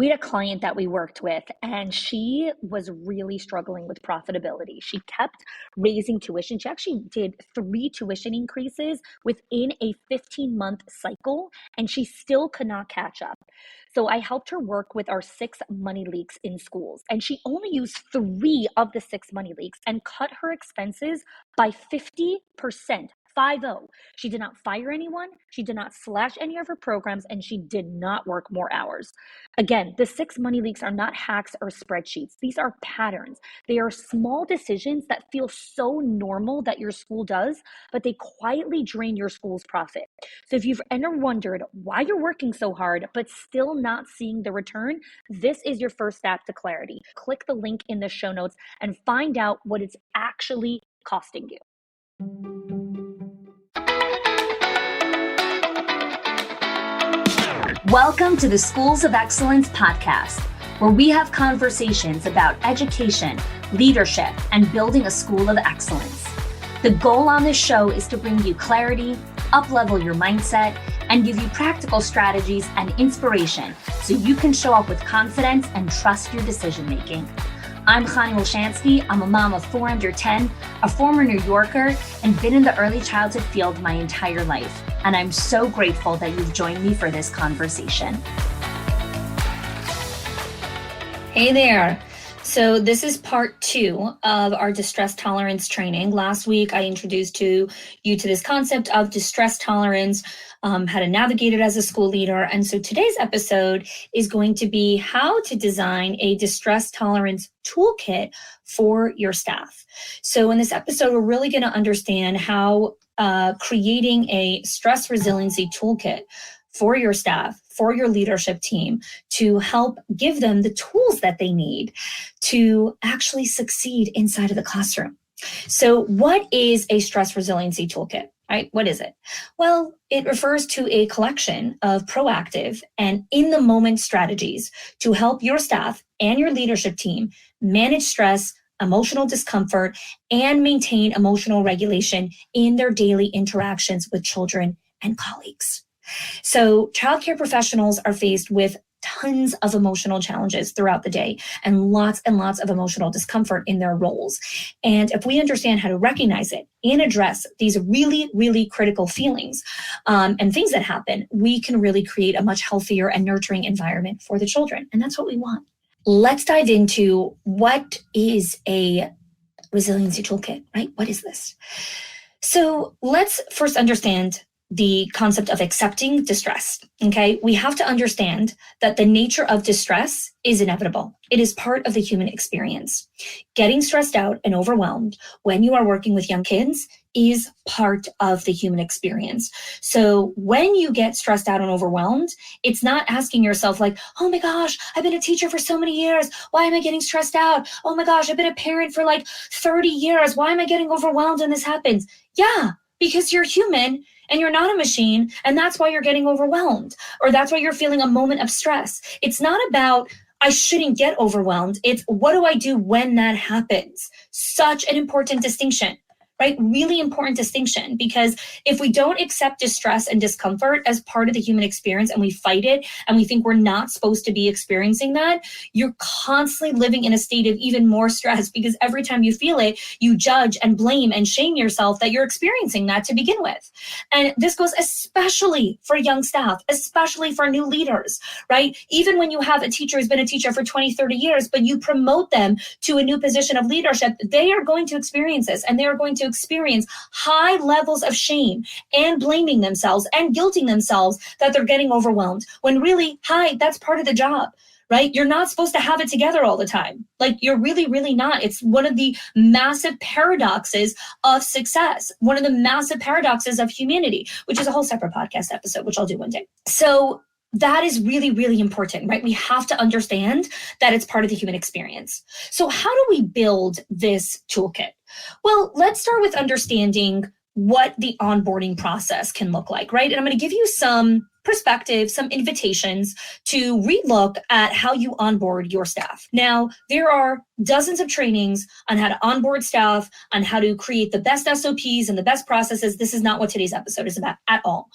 We had a client that we worked with, and she was really struggling with profitability. She kept raising tuition. She actually did 3 tuition increases within a 15-month cycle, and she still could not catch up. So I helped her work with our 6 money leaks in schools, and she only used 3 of the 6 money leaks and cut her expenses by 50%. 50. She did not fire anyone, she did not slash any of her programs, and she did not work more hours. Again, the 6 money leaks are not hacks or spreadsheets. These are patterns. They are small decisions that feel so normal that your school does, but they quietly drain your school's profit. So if you've ever wondered why you're working so hard, but still not seeing the return, this is your first step to clarity. Click the link in the show notes and find out what it's actually costing you. Welcome to the Schools of Excellence podcast, where we have conversations about education, leadership, and building a school of excellence. The goal on this show is to bring you clarity, up-level your mindset, and give you practical strategies and inspiration so you can show up with confidence and trust your decision-making. I'm Chani Wolshansky. I'm a mom of 4 under 10, a former New Yorker, and been in the early childhood field my entire life. And I'm so grateful that you've joined me for this conversation. Hey there. So this is part 2 of our distress tolerance training. Last week, I introduced you to this concept of distress tolerance, how to navigate it as a school leader. And so today's episode is going to be how to design a distress tolerance toolkit for your staff. So in this episode, we're really going to understand how creating a stress resiliency toolkit for your staff, for your leadership team, to help give them the tools that they need to actually succeed inside of the classroom. So what is a stress resiliency toolkit, right? What is it? Well, it refers to a collection of proactive and in-the-moment strategies to help your staff and your leadership team manage stress, emotional discomfort, and maintain emotional regulation in their daily interactions with children and colleagues. So childcare professionals are faced with tons of emotional challenges throughout the day and lots of emotional discomfort in their roles. And if we understand how to recognize it and address these really critical feelings and things that happen, we can really create a much healthier and nurturing environment for the children. And that's what we want. Let's dive into what is a resiliency toolkit, right? What is this? So let's first understand the concept of accepting distress, okay? We have to understand that the nature of distress is inevitable. It is part of the human experience. Getting stressed out and overwhelmed when you are working with young kids is part of the human experience. So when you get stressed out and overwhelmed, it's not asking yourself like, oh my gosh, I've been a teacher for so many years. Why am I getting stressed out? Oh my gosh, I've been a parent for like 30 years. Why am I getting overwhelmed when this happens? Yeah, because you're human and you're not a machine, and that's why you're getting overwhelmed, or that's why you're feeling a moment of stress. It's not about, I shouldn't get overwhelmed. It's, what do I do when that happens? Such an important distinction, right? Really important distinction, because if we don't accept distress and discomfort as part of the human experience and we fight it and we think we're not supposed to be experiencing that, you're constantly living in a state of even more stress, because every time you feel it, you judge and blame and shame yourself that you're experiencing that to begin with. And this goes especially for young staff, especially for new leaders, right? Even when you have a teacher who's been a teacher for 20, 30 years, but you promote them to a new position of leadership, they are going to experience this, and they are going to experience high levels of shame and blaming themselves and guilting themselves that they're getting overwhelmed, when really, that's part of the job, right? You're not supposed to have it together all the time. Like, you're really not. It's one of the massive paradoxes of success, one of the massive paradoxes of humanity, which is a whole separate podcast episode, which I'll do one day. So that is really important, right? We have to understand that it's part of the human experience. So how do we build this toolkit? Well, let's start with understanding what the onboarding process can look like, right? And I'm going to give you some perspectives, some invitations to relook at how you onboard your staff. Now, there are dozens of trainings on how to onboard staff, on how to create the best SOPs and the best processes. This is not what today's episode is about at all.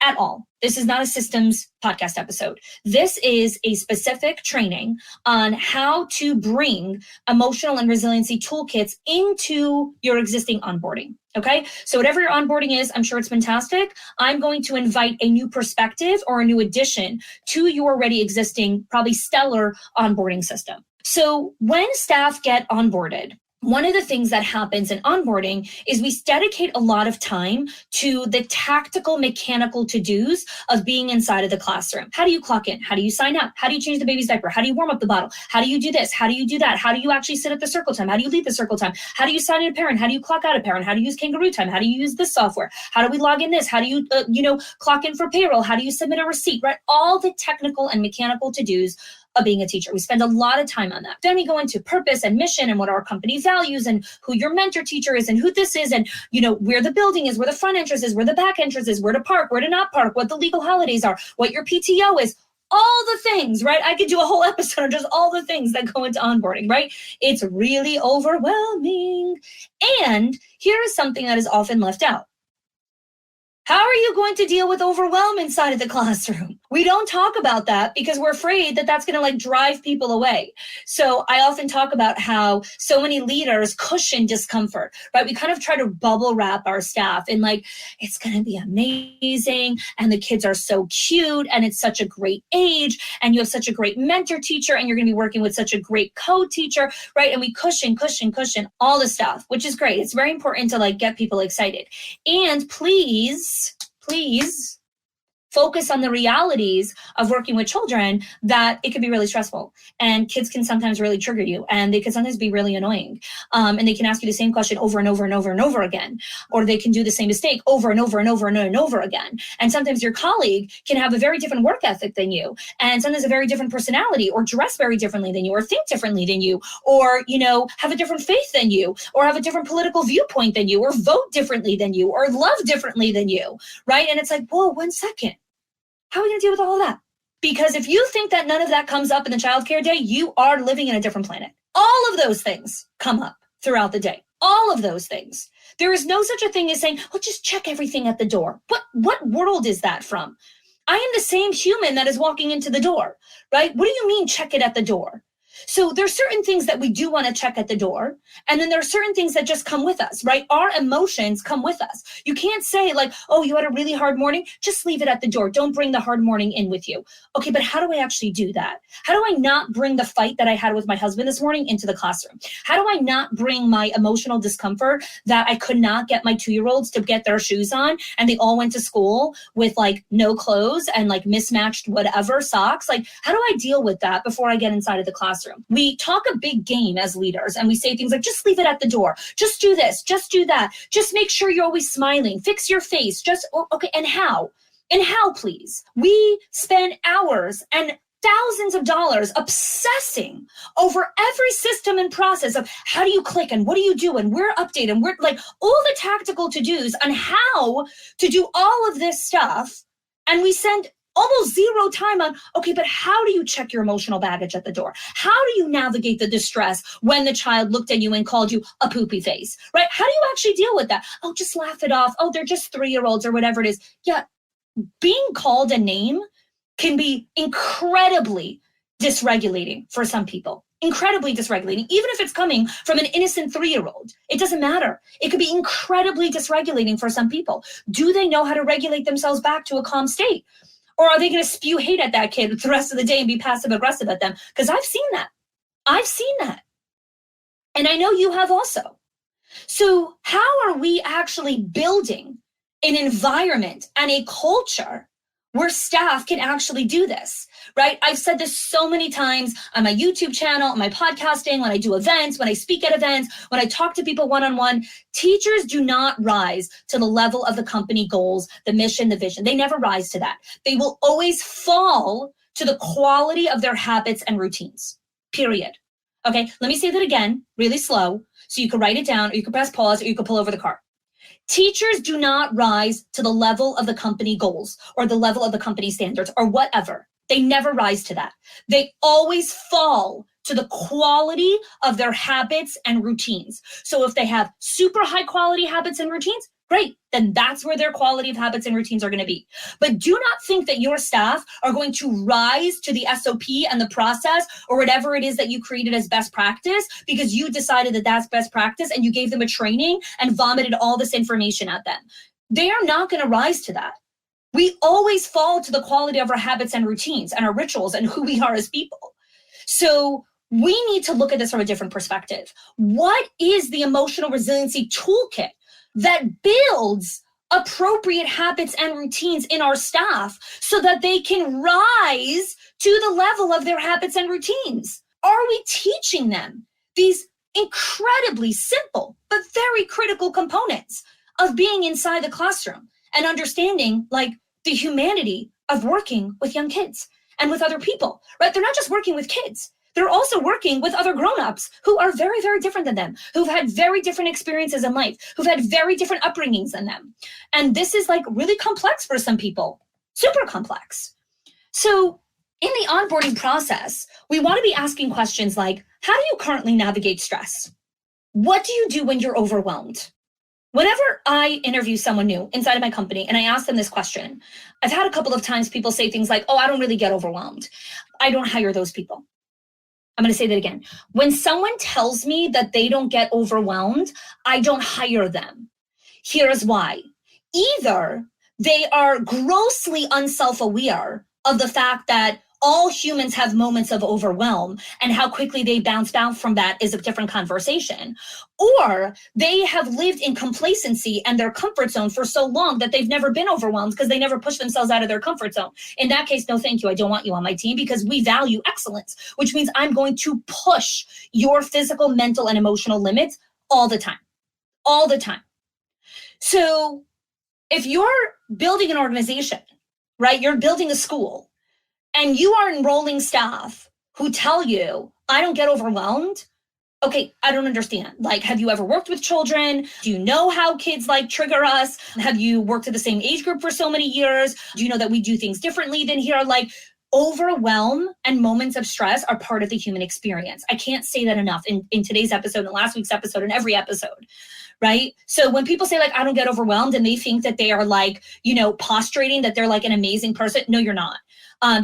At all. This is not a systems podcast episode. This is a specific training on how to bring emotional and resiliency toolkits into your existing onboarding. Okay. So whatever your onboarding is, I'm sure it's fantastic. I'm going to invite a new perspective or a new addition to your already existing, probably stellar onboarding system. So when staff get onboarded, one of the things that happens in onboarding is we dedicate a lot of time to the tactical, mechanical to-dos of being inside of the classroom. How do you clock in? How do you sign up? How do you change the baby's diaper? How do you warm up the bottle? How do you do this? How do you do that? How do you actually sit at the circle time? How do you lead the circle time? How do you sign in a parent? How do you clock out a parent? How do you use kangaroo time? How do you use this software? How do we log in this? How do you, clock in for payroll? How do you submit a receipt, right? All the technical and mechanical to-dos of being a teacher. We spend a lot of time on that. Then we go into purpose and mission and what our company values and who your mentor teacher is and who this is and, where the building is, where the front entrance is, where the back entrance is, where to park, where to not park, what the legal holidays are, what your PTO is, all the things, right? I could do a whole episode on just all the things that go into onboarding, right? It's really overwhelming. And here is something that is often left out. How are you going to deal with overwhelm inside of the classroom? We don't talk about that because we're afraid that that's going to drive people away. So I often talk about how so many leaders cushion discomfort, right? We kind of try to bubble wrap our staff in it's going to be amazing. And the kids are so cute and it's such a great age. And you have such a great mentor teacher and you're going to be working with such a great co-teacher, right? And we cushion all the stuff, which is great. It's very important to get people excited. And please focus on the realities of working with children, that it can be really stressful and kids can sometimes really trigger you and they can sometimes be really annoying. And they can ask you the same question over and over and over and over again, or they can do the same mistake over and over and over and over again. And sometimes your colleague can have a very different work ethic than you, and sometimes a very different personality, or dress very differently than you, or think differently than you, or, have a different faith than you, or have a different political viewpoint than you, or vote differently than you, or love differently than you, right? And it's whoa, 1 second. How are we going to deal with all of that? Because if you think that none of that comes up in the childcare day, you are living in a different planet. All of those things come up throughout the day. All of those things. There is no such a thing as saying, well, just check everything at the door. What world is that from? I am the same human that is walking into the door, right? What do you mean check it at the door? So there's certain things that we do want to check at the door. And then there are certain things that just come with us, right? Our emotions come with us. You can't say oh, you had a really hard morning. Just leave it at the door. Don't bring the hard morning in with you. Okay, but how do I actually do that? How do I not bring the fight that I had with my husband this morning into the classroom? How do I not bring my emotional discomfort that I could not get my 2-year-olds to get their shoes on and they all went to school with no clothes and mismatched whatever socks? How do I deal with that before I get inside of the classroom? We talk a big game as leaders and we say things just leave it at the door. Just do this. Just do that. Just make sure you're always smiling. Fix your face. Okay. And how? And how, please? We spend hours and thousands of dollars obsessing over every system and process of how do you click and what do you do and where update and where all the tactical to-dos on how to do all of this stuff. And we send almost zero time on, okay, but how do you check your emotional baggage at the door? How do you navigate the distress when the child looked at you and called you a poopy face, right? How do you actually deal with that? Oh, just laugh it off. Oh, they're just 3-year-olds or whatever it is. Yeah, being called a name can be incredibly dysregulating for some people. Incredibly dysregulating, even if it's coming from an innocent 3-year-old. It doesn't matter. It could be incredibly dysregulating for some people. Do they know how to regulate themselves back to a calm state? Or are they going to spew hate at that kid the rest of the day and be passive aggressive at them? Because I've seen that. And I know you have also. So how are we actually building an environment and a culture where staff can actually do this, right? I've said this so many times on my YouTube channel, on my podcasting, when I do events, when I speak at events, when I talk to people one-on-one. Teachers do not rise to the level of the company goals, the mission, the vision. They never rise to that. They will always fall to the quality of their habits and routines, period. Okay, let me say that again, really slow, so you can write it down, or you can press pause, or you can pull over the car. Teachers do not rise to the level of the company goals or the level of the company standards or whatever. They never rise to that. They always fall to the quality of their habits and routines. So if they have super high quality habits and routines, great, then that's where their quality of habits and routines are going to be. But do not think that your staff are going to rise to the SOP and the process or whatever it is that you created as best practice because you decided that that's best practice and you gave them a training and vomited all this information at them. They are not going to rise to that. We always fall to the quality of our habits and routines and our rituals and who we are as people. So we need to look at this from a different perspective. What is the emotional resiliency toolkit that builds appropriate habits and routines in our staff so that they can rise to the level of their habits and routines? Are we teaching them these incredibly simple but very critical components of being inside the classroom and understanding like the humanity of working with young kids and with other people, right? They're not just working with kids. They're also working with other grown-ups who are very, very different than them, who've had very different experiences in life, who've had very different upbringings than them. And this is like really complex for some people, super complex. So in the onboarding process, we want to be asking questions like, how do you currently navigate stress? What do you do when you're overwhelmed? Whenever I interview someone new inside of my company and I ask them this question, I've had a couple of times people say things like, oh, I don't really get overwhelmed. I don't hire those people. I'm going to say that again. When someone tells me that they don't get overwhelmed, I don't hire them. Here's why. Either they are grossly unself-aware of the fact that all humans have moments of overwhelm and how quickly they bounce back from that is a different conversation. Or they have lived in complacency and their comfort zone for so long that they've never been overwhelmed because they never pushed themselves out of their comfort zone. In that case, no, thank you. I don't want you on my team because we value excellence, which means I'm going to push your physical, mental, and emotional limits all the time, all the time. So if you're building an organization, right, you're building a school, and you are enrolling staff who tell you, I don't get overwhelmed. Okay, I don't understand. Like, have you ever worked with children? Do you know how kids like trigger us? Have you worked at the same age group for so many years? Do you know that we do things differently than here? Like, overwhelm and moments of stress are part of the human experience. I can't say that enough in today's episode, and last week's episode, and every episode. Right? So when people say like, I don't get overwhelmed and they think that they are like, you know, posturating that they're like an amazing person. No, you're not.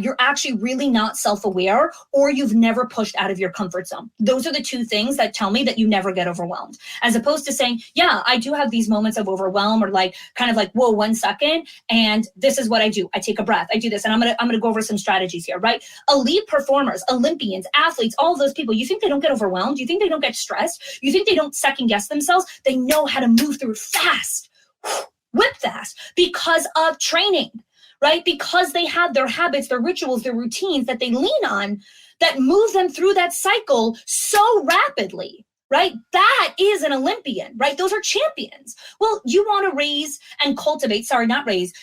You're actually really not self-aware, or you've never pushed out of your comfort zone. Those are the two things that tell me that you never get overwhelmed, as opposed to saying, yeah, I do have these moments of overwhelm, or like kind of like, whoa, 1 second. And this is what I do. I take a breath. I do this. And I'm going to go over some strategies here, right? Elite performers, Olympians, athletes, all of those people, you think they don't get overwhelmed? You think they don't get stressed? You think they don't second guess themselves? They know how to move through fast, whip fast, because of training. Right? Because they have their habits, their rituals, their routines that they lean on that move them through that cycle so rapidly, right? That is an Olympian, right? Those are champions. Well, you want to raise and cultivate,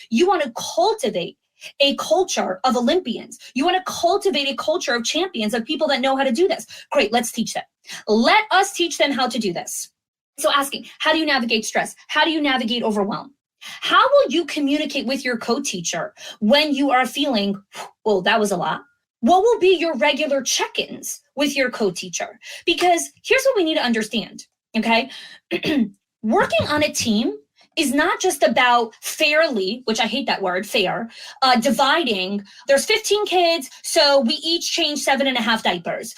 you want to cultivate a culture of Olympians. You want to cultivate a culture of champions, of people that know how to do this. Great, let's teach them. Let us teach them how to do this. So asking, how do you navigate stress? How do you navigate overwhelm? How will you communicate with your co-teacher when you are feeling, well, that was a lot? What will be your regular check-ins with your co-teacher? Because here's what we need to understand, okay? Working on a team is not just about fairly, which I hate that word, fair, dividing. There's 15 kids, so we each change 7.5 diapers.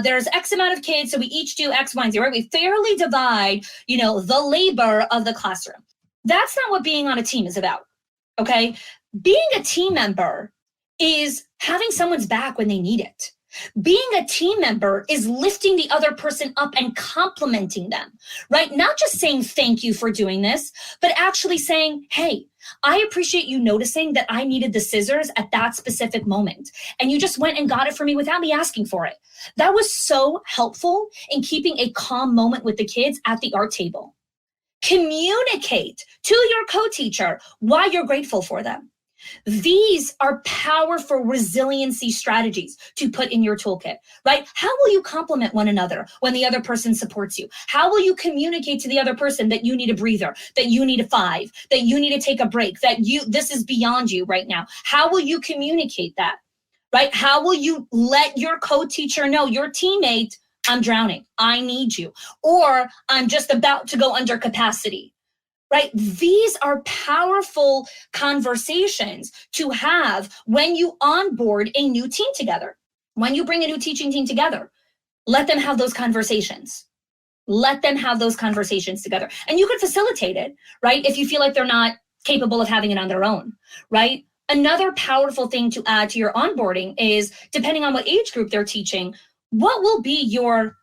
There's X amount of kids, so we each do X, Y, and Z, right? We fairly divide, the labor of the classroom. That's not what being on a team is about, okay? Being a team member is having someone's back when they need it. Being a team member is lifting the other person up and complimenting them, right? Not just saying thank you for doing this, but actually saying, hey, I appreciate you noticing that I needed the scissors at that specific moment. And you just went and got it for me without me asking for it. That was so helpful in keeping a calm moment with the kids at the art table. Communicate to your co-teacher why you're grateful for them. These are powerful resiliency strategies to put in your toolkit, right? How will you complement one another when the other person supports you? How will you communicate to the other person that you need a breather, that you need a 5, that you need to take a break, that this is beyond you right now? How will you communicate that, right? How will you let your co-teacher know, your teammate, I'm drowning, I need you, or I'm just about to go under capacity? Right? These are powerful conversations to have when you onboard a new team together. When you bring a new teaching team together, let them have those conversations. Let them have those conversations together. And you can facilitate it, right? If you feel like they're not capable of having it on their own, right? Another powerful thing to add to your onboarding is, depending on what age group they're teaching, what will be your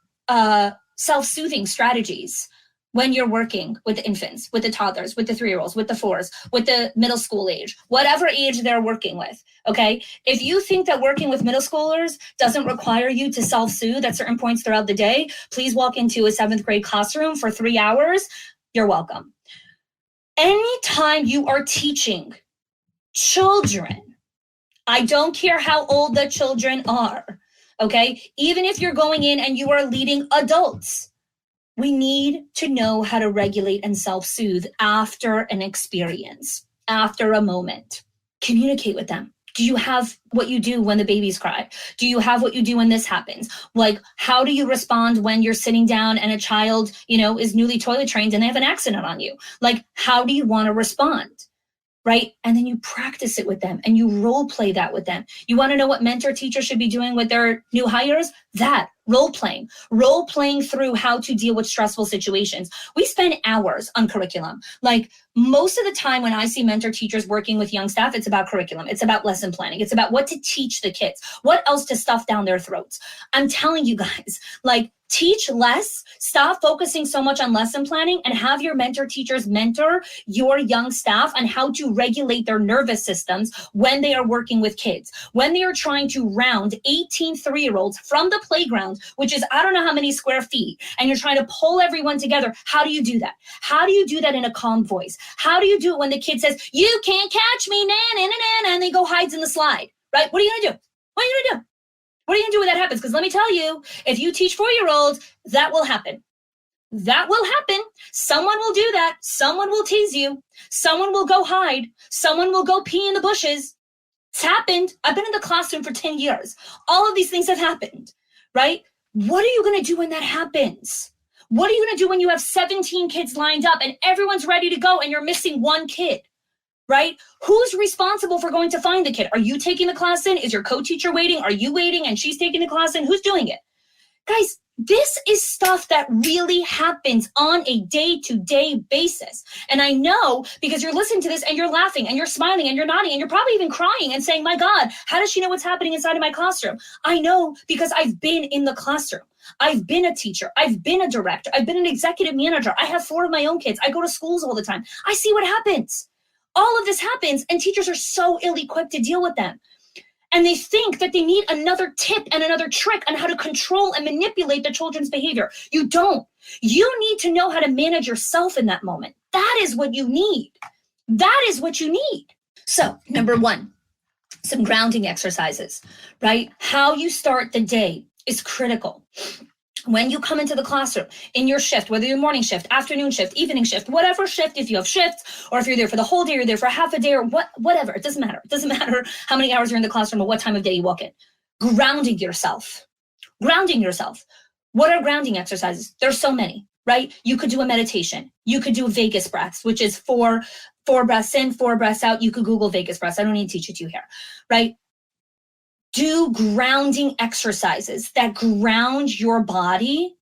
self-soothing strategies when you're working with the infants, with the toddlers, with the 3-year-olds, with the 4s, with the middle school age, whatever age they're working with, okay? If you think that working with middle schoolers doesn't require you to self-soothe at certain points throughout the day, please walk into a 7th grade classroom for 3 hours. You're welcome. Anytime you are teaching children, I don't care how old the children are, okay? Even if you're going in and you are leading adults, we need to know how to regulate and self-soothe after an experience, after a moment. Communicate with them. Do you have what you do when the babies cry? Do you have what you do when this happens? Like, how do you respond when you're sitting down and a child, is newly toilet trained and they have an accident on you? Like, how do you want to respond? Right? And then you practice it with them and you role play that with them. You want to know what mentor teachers should be doing with their new hires? That, role playing through how to deal with stressful situations. We spend hours on curriculum. Like, most of the time when I see mentor teachers working with young staff, it's about curriculum. It's about lesson planning. It's about what to teach the kids, what else to stuff down their throats. I'm telling you guys, like, teach less, stop focusing so much on lesson planning, and have your mentor teachers mentor your young staff on how to regulate their nervous systems when they are working with kids, when they are trying to round 18 3-year-olds from the playground, which is I don't know how many square feet, and you're trying to pull everyone together. How do you do that? How do you do that in a calm voice? How do you do it when the kid says, you can't catch me, and they go hides in the slide, right? What are you gonna do? What are you gonna do? What are you gonna do when that happens? Because let me tell you, if you teach 4-year-olds, that will happen. That will happen. Someone will do that. Someone will tease you. Someone will go hide. Someone will go pee in the bushes. It's happened. I've been in the classroom for 10 years. All of these things have happened, right? What are you gonna do when that happens? What are you gonna do when you have 17 kids lined up and everyone's ready to go and you're missing one kid? Right? Who's responsible for going to find the kid? Are you taking the class in? Is your co-teacher waiting? Are you waiting and she's taking the class in? Who's doing it? Guys, this is stuff that really happens on a day-to-day basis. And I know because you're listening to this and you're laughing and you're smiling and you're nodding and you're probably even crying and saying, my God, how does she know what's happening inside of my classroom? I know because I've been in the classroom. I've been a teacher. I've been a director. I've been an executive manager. I have 4 of my own kids. I go to schools all the time. I see what happens. All of this happens and teachers are so ill-equipped to deal with them. And they think that they need another tip and another trick on how to control and manipulate the children's behavior. You don't. You need to know how to manage yourself in that moment. That is what you need. That is what you need. So, number 1, some grounding exercises, right? How you start the day is critical. When you come into the classroom, in your shift, whether you're morning shift, afternoon shift, evening shift, whatever shift, if you have shifts, or if you're there for the whole day, you're there for half a day, or whatever, it doesn't matter. It doesn't matter how many hours you're in the classroom or what time of day you walk in. Grounding yourself. Grounding yourself. What are grounding exercises? There's so many, right? You could do a meditation. You could do Vegas breaths, which is 4 breaths in, 4 breaths out. You could Google Vegas breaths. I don't need to teach it to you here, right? Do grounding exercises that ground your body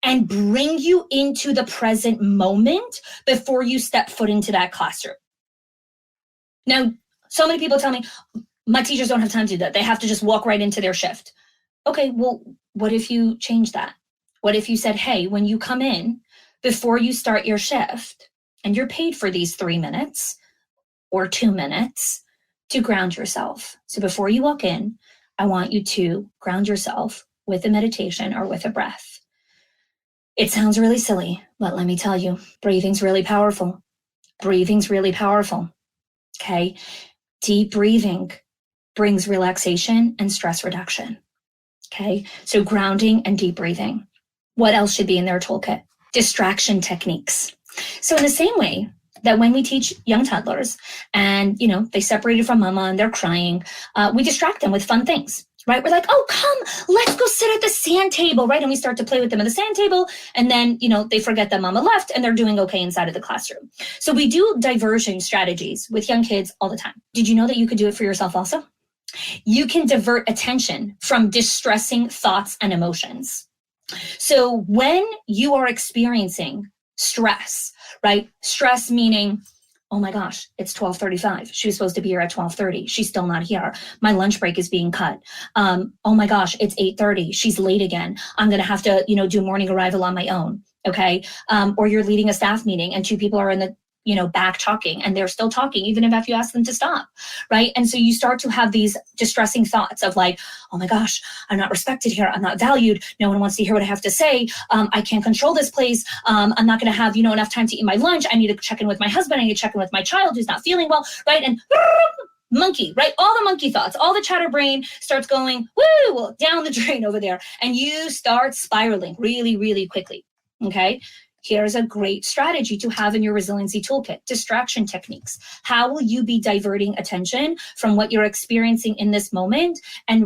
and bring you into the present moment before you step foot into that classroom. Now, so many people tell me, my teachers don't have time to do that. They have to just walk right into their shift. Okay, well, what if you change that? What if you said, hey, when you come in, before you start your shift, and you're paid for these 3 minutes or 2 minutes, to ground yourself. So before you walk in, I want you to ground yourself with a meditation or with a breath. It sounds really silly, but let me tell you, breathing's really powerful. Breathing's really powerful, okay? Deep breathing brings relaxation and stress reduction. Okay, so grounding and deep breathing. What else should be in their toolkit? Distraction techniques. So in the same way that when we teach young toddlers and, they separated from mama and they're crying, we distract them with fun things, right? We're like, oh, come, let's go sit at the sand table, right? And we start to play with them at the sand table. And then, they forget that mama left and they're doing okay inside of the classroom. So we do diversion strategies with young kids all the time. Did you know that you could do it for yourself also? You can divert attention from distressing thoughts and emotions. So when you are experiencing stress, right? Stress meaning, oh my gosh, it's 12:35. She was supposed to be here at 12:30. She's still not here. My lunch break is being cut. Oh my gosh, it's 8:30. She's late again. I'm going to have to, do morning arrival on my own. Okay. Or you're leading a staff meeting and two people are in the back talking and they're still talking, even if you ask them to stop, right? And so you start to have these distressing thoughts of like, oh my gosh, I'm not respected here. I'm not valued. No one wants to hear what I have to say. I can't control this place. I'm not going to have, enough time to eat my lunch. I need to check in with my husband. I need to check in with my child who's not feeling well, right? And monkey, right? All the monkey thoughts, all the chatter brain starts going, woo, down the drain over there. And you start spiraling really, really quickly, okay? Here's a great strategy to have in your resiliency toolkit: distraction techniques. How will you be diverting attention from what you're experiencing in this moment and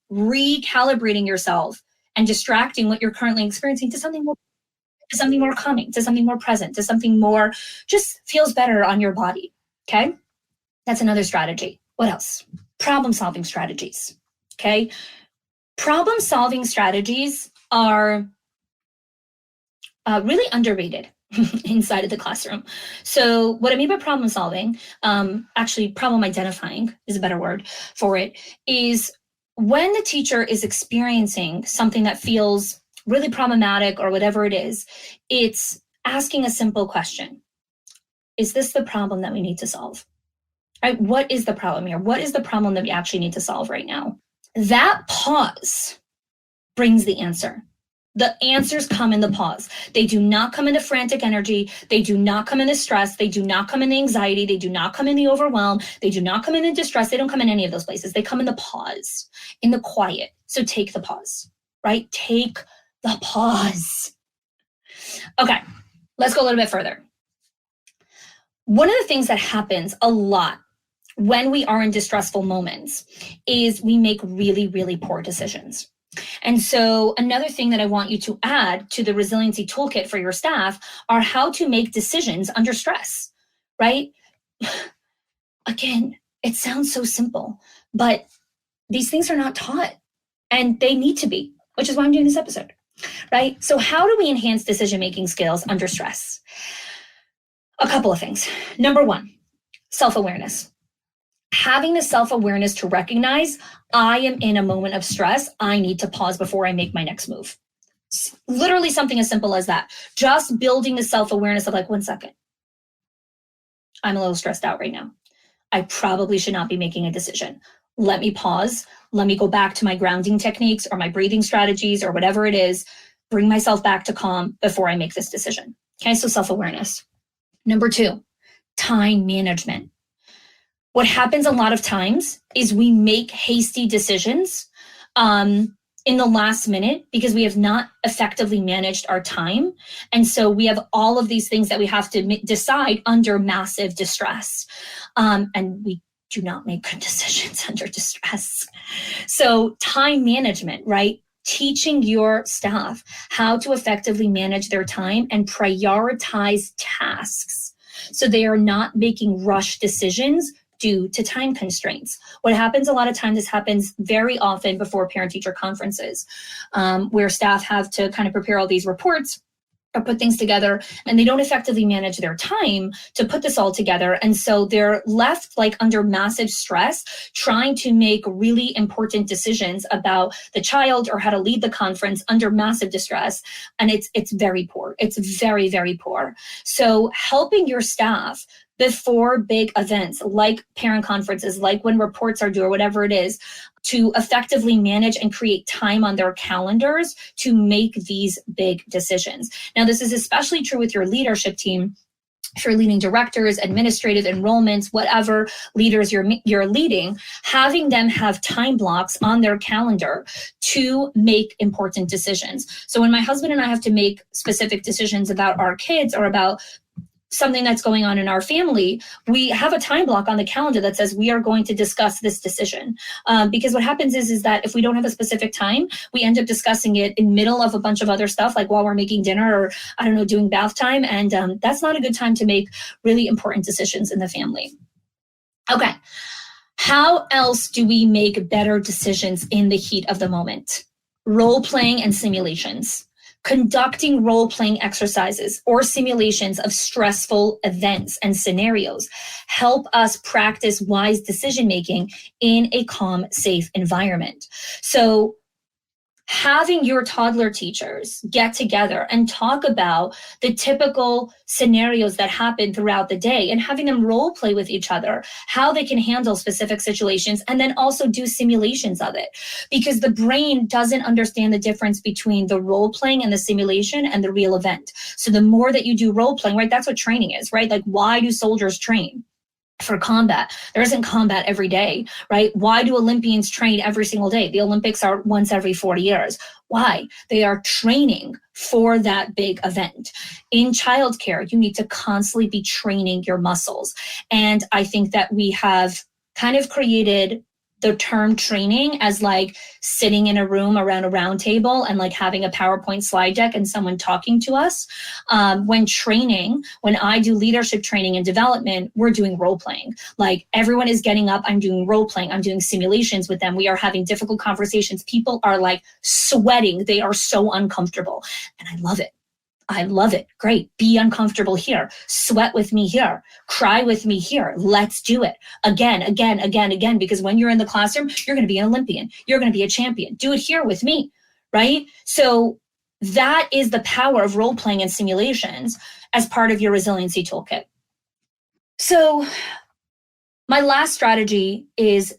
recalibrating yourself and distracting what you're currently experiencing to something more calming, to something more present, to something more just feels better on your body, okay? That's another strategy. What else? Problem-solving strategies, okay? Problem-solving strategies are really underrated inside of the classroom. So what I mean by problem solving, actually problem identifying is a better word for it, is when the teacher is experiencing something that feels really problematic or whatever it is, it's asking a simple question. Is this the problem that we need to solve? Right? What is the problem here? What is the problem that we actually need to solve right now? That pause brings the answer. The answers come in the pause. They do not come in the frantic energy. They do not come in the stress. They do not come in the anxiety. They do not come in the overwhelm. They do not come in the distress. They don't come in any of those places. They come in the pause, in the quiet. So take the pause, right? Take the pause. Okay, let's go a little bit further. One of the things that happens a lot when we are in distressful moments is we make really, really poor decisions. And so another thing that I want you to add to the resiliency toolkit for your staff are how to make decisions under stress, right? Again, it sounds so simple, but these things are not taught and they need to be, which is why I'm doing this episode, right? So how do we enhance decision-making skills under stress? A couple of things. Number one, self-awareness. Having the self-awareness to recognize I am in a moment of stress. I need to pause before I make my next move. Literally something as simple as that. Just building the self-awareness of like, 1 second. I'm a little stressed out right now. I probably should not be making a decision. Let me pause. Let me go back to my grounding techniques or my breathing strategies or whatever it is. Bring myself back to calm before I make this decision. Okay, so self-awareness. Number two, time management. What happens a lot of times is we make hasty decisions in the last minute because we have not effectively managed our time. And so we have all of these things that we have to decide under massive distress. And we do not make good decisions under distress. So time management, right? Teaching your staff how to effectively manage their time and prioritize tasks so they are not making rush decisions due to time constraints. What happens a lot of times, this happens very often before parent-teacher conferences, where staff have to kind of prepare all these reports or put things together, and they don't effectively manage their time to put this all together. And so they're left like under massive stress, trying to make really important decisions about the child or how to lead the conference under massive distress. And it's very poor. It's very, very poor. So helping your staff before big events like parent conferences, like when reports are due or whatever it is, to effectively manage and create time on their calendars to make these big decisions. Now, this is especially true with your leadership team, if you're leading directors, administrative enrollments, whatever leaders you're leading, having them have time blocks on their calendar to make important decisions. So when my husband and I have to make specific decisions about our kids or about something that's going on in our family, we have a time block on the calendar that says we are going to discuss this decision. Because what happens is that if we don't have a specific time, we end up discussing it in middle of a bunch of other stuff, like while we're making dinner or, I don't know, doing bath time. And that's not a good time to make really important decisions in the family. Okay. How else do we make better decisions in the heat of the moment? Role playing and simulations. Conducting role-playing exercises or simulations of stressful events and scenarios help us practice wise decision-making in a calm, safe environment. So having your toddler teachers get together and talk about the typical scenarios that happen throughout the day and having them role play with each other, how they can handle specific situations, and then also do simulations of it. Because the brain doesn't understand the difference between the role playing and the simulation and the real event. So the more that you do role playing, right, that's what training is, right? Like, why do soldiers train? For combat. There isn't combat every day, right? Why do Olympians train every single day? The Olympics are once every 40 years. Why? They are training for that big event. In childcare, you need to constantly be training your muscles. And I think that we have kind of created the term training as like sitting in a room around a round table and like having a PowerPoint slide deck and someone talking to us. When I do leadership training and development, we're doing role playing. Like everyone is getting up, I'm doing role playing, I'm doing simulations with them. We are having difficult conversations. People are like sweating. They are so uncomfortable. And I love it. I love it. Great. Be uncomfortable here. Sweat with me here. Cry with me here. Let's do it. Again, because when you're in the classroom, you're going to be an Olympian. You're going to be a champion. Do it here with me, right? So that is the power of role playing and simulations as part of your resiliency toolkit. So my last strategy is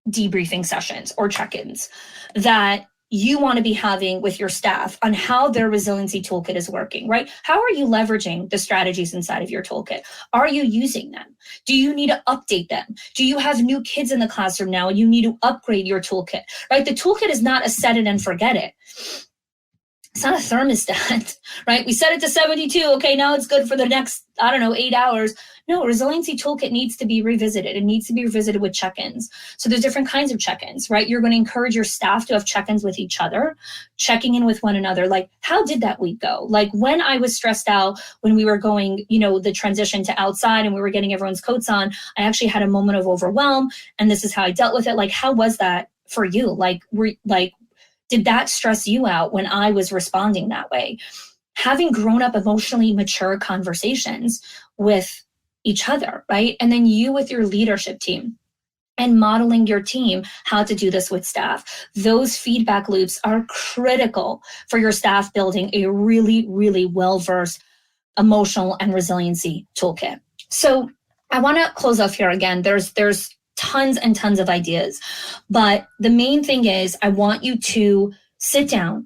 debriefing sessions or check-ins that you want to be having with your staff on how their resiliency toolkit is working, right? How are you leveraging the strategies inside of your toolkit? Are you using them? Do you need to update them? Do you have new kids in the classroom now and you need to upgrade your toolkit, right? The toolkit is not a set it and forget it. It's not a thermostat, right? We set it to 72. Okay, now it's good for the next, 8 hours. No, resiliency toolkit needs to be revisited. It needs to be revisited with check-ins. So there's different kinds of check-ins, right? You're going to encourage your staff to have check-ins with each other, checking in with one another. Like, how did that week go? Like when I was stressed out, when we were going, the transition to outside and we were getting everyone's coats on, I actually had a moment of overwhelm and this is how I dealt with it. Like, how was that for you? Did that stress you out when I was responding that way? Having grown up emotionally mature conversations with each other, right? And then you with your leadership team and modeling your team how to do this with staff. Those feedback loops are critical for your staff building a really, really well-versed emotional and resiliency toolkit. So I want to close off here again. There's tons and tons of ideas, but the main thing is I want you to sit down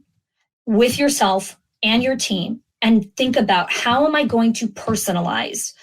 with yourself and your team and think about how am I going to personalize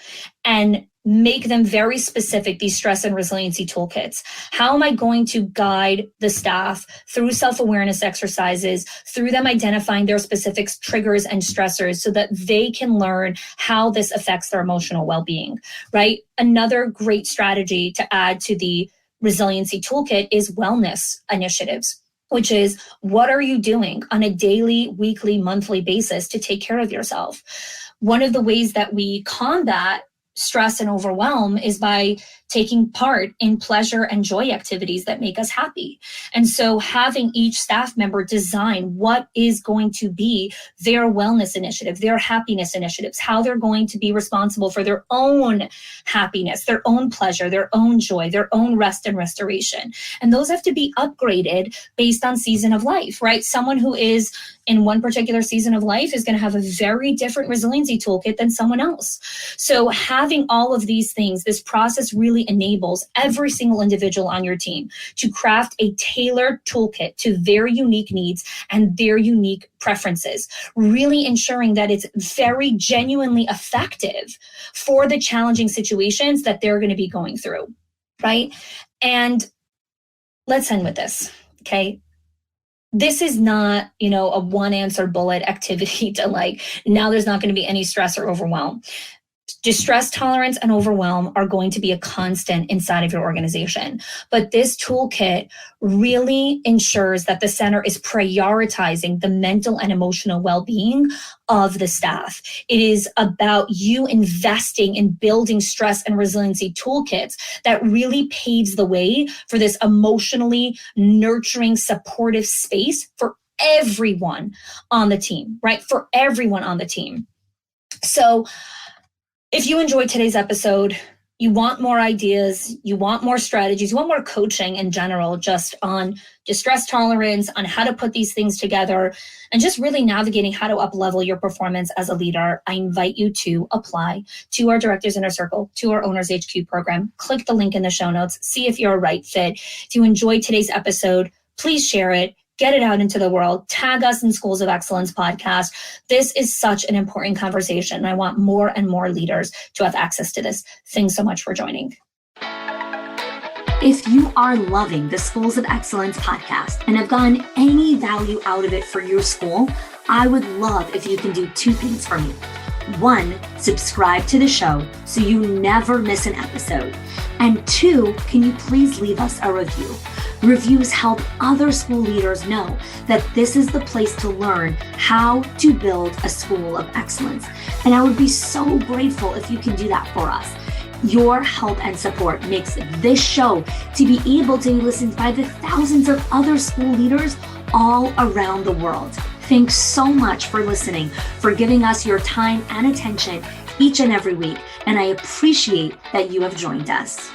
and make them very specific, these stress and resiliency toolkits. How am I going to guide the staff through self-awareness exercises, through them identifying their specific triggers and stressors so that they can learn how this affects their emotional well-being, right? Another great strategy to add to the resiliency toolkit is wellness initiatives, which is what are you doing on a daily, weekly, monthly basis to take care of yourself? One of the ways that we combat stress and overwhelm is by taking part in pleasure and joy activities that make us happy. And so having each staff member design what is going to be their wellness initiative, their happiness initiatives, how they're going to be responsible for their own happiness, their own pleasure, their own joy, their own rest and restoration. And those have to be upgraded based on season of life, right? Someone who is in one particular season of life is going to have a very different resiliency toolkit than someone else. So having all of these things, this process really enables every single individual on your team to craft a tailored toolkit to their unique needs and their unique preferences, really ensuring that it's very genuinely effective for the challenging situations that they're going to be going through, right? And let's end with this, okay? This is not, a one answer bullet activity to like, now there's not going to be any stress or overwhelm. Distress tolerance and overwhelm are going to be a constant inside of your organization. But this toolkit really ensures that the center is prioritizing the mental and emotional well-being of the staff. It is about you investing in building stress and resiliency toolkits that really paves the way for this emotionally nurturing, supportive space for everyone on the team, right? For everyone on the team. So, if you enjoyed today's episode, you want more ideas, you want more strategies, you want more coaching in general, just on distress tolerance, on how to put these things together, and just really navigating how to up-level your performance as a leader, I invite you to apply to our Directors Inner Circle, to our Owners HQ program. Click the link in the show notes, see if you're a right fit. If you enjoyed today's episode, please share it. Get it out into the world. Tag us in Schools of Excellence podcast. This is such an important conversation, and I want more and more leaders to have access to this. Thanks so much for joining. If you are loving the Schools of Excellence podcast and have gotten any value out of it for your school, I would love if you can do two things for me. One, subscribe to the show so you never miss an episode. And two, can you please leave us a review? Reviews help other school leaders know that this is the place to learn how to build a school of excellence. And I would be so grateful if you can do that for us. Your help and support makes this show to be able to be listened by the thousands of other school leaders all around the world. Thanks so much for listening, for giving us your time and attention each and every week. And I appreciate that you have joined us.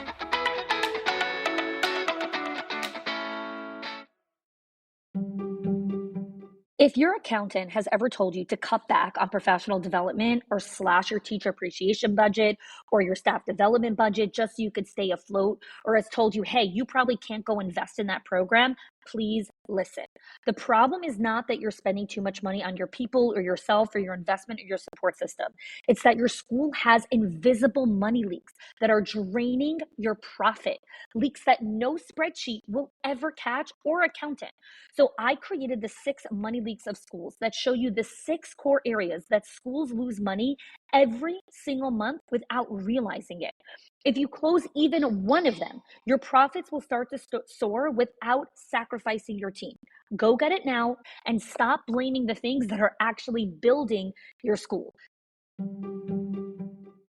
If your accountant has ever told you to cut back on professional development or slash your teacher appreciation budget or your staff development budget just so you could stay afloat, or has told you, hey, you probably can't go invest in that program, please listen. The problem is not that you're spending too much money on your people or yourself or your investment or your support system. It's that your school has invisible money leaks that are draining your profit, leaks that no spreadsheet will ever catch or accountant. So I created the 6 money leaks of schools that show you the 6 core areas that schools lose money every single month without realizing it. If you close even one of them, your profits will start to soar without sacrificing your team. Go get it now and stop blaming the things that are actually building your school.